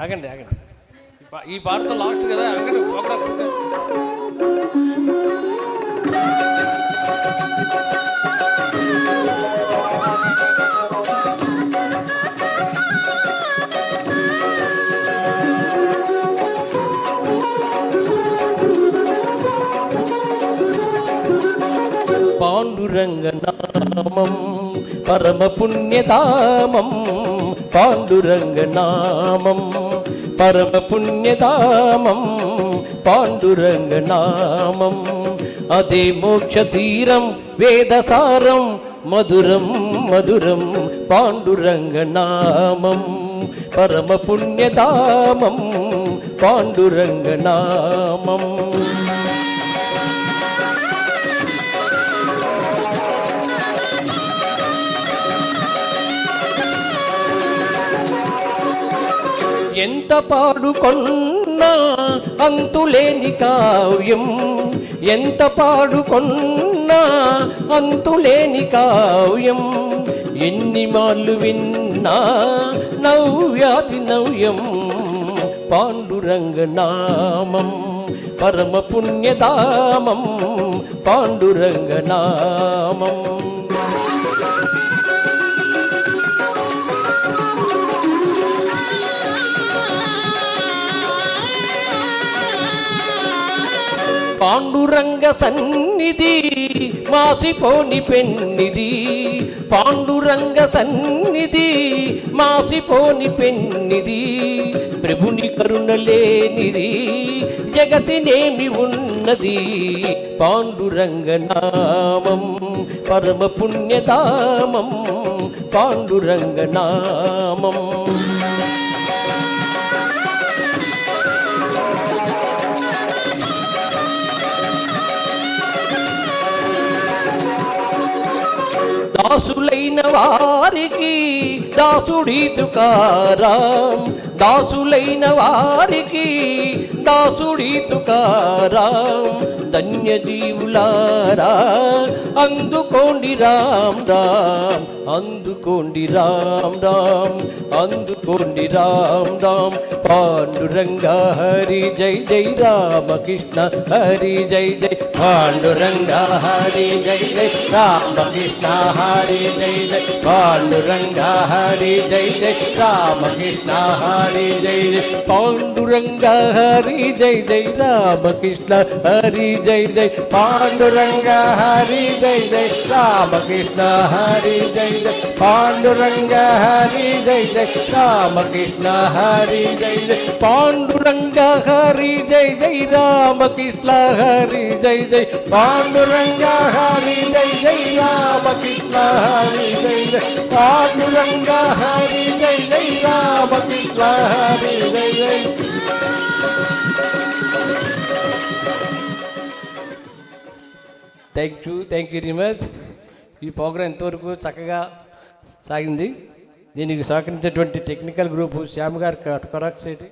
ఆగండి ఆగండి, ఈ పాటతో లాస్ట్ కదా, ఆగండి. ప్రోగ్రామ్ పాండురంగ నామం పరమ పుణ్యధామం, పాండురంగ నామం పరమ పుణ్యధామం, పాండురంగ నామం అదే మోక్ష తీరం వేదసారం మధురం మధురం, పాండురంగ నామం పరమ పుణ్యధామం, పాండురంగ నామం. ఎంత పాడుకొన్నా అంతులేని కావ్యం, ఎంత పాడుకొన్నా అంతులేని కావ్యం, ఎన్ని మాళ్ళు విన్నా నవ్యాతి నవ్యం, పాండురంగ నామం పరమ పుణ్యధామం, పాండురంగ నామం. పాండురంగ సన్నిధి మాసిపోని పెన్నిది, పాండురంగ సన్నిధి మాసిపోని పెన్నిది, ప్రభుని కరుణ లేనిది జగతినేమి ఉన్నది, పాండురంగ నామం పరమ పుణ్యధామం, పాండురంగ నామం. దాసులైన వారికి దాసుడి తుకారాం, దాసులైన వారికి దాసుడి తుకారాం, ధన్య జీవులారా అందుకోండి రామ్ రామ్, అందుకోండి రామ్ రామ్, అందుకోండి రామ్ రామ్, పాండురంగ హరి జై జై రామకృష్ణ హరి జై జై, పాండురంగ హరి జై జై రామకృష్ణ హరి జై జై, పాండురంగ హరి జై జై రామకృష్ణ హరి జై జై, పాండురంగ హరి జై జై రామకృష్ణ హరి జై జై, పాండురంగ హరి జై జై రామకృష్ణ హరి జై జై, పాండురంగ హరి జై జై రామకృష్ణ హరి జై జై, పాండురంగ హరి జై జై రామకృష్ణ హరి జై జై, పాండురంగ హరి జై జై రామకృష్ణ హరి జై జై, పాండురంగ హరి జై జై రామకృష్ణ హరి జై జై. Thank you very much. ఈ ప్రోగ్రాం ఎంతవరకు చక్కగా సాగింది. దీనికి సహకరించేటువంటి టెక్నికల్ గ్రూపు శ్యామ్ గారు కొరాక్సేటి,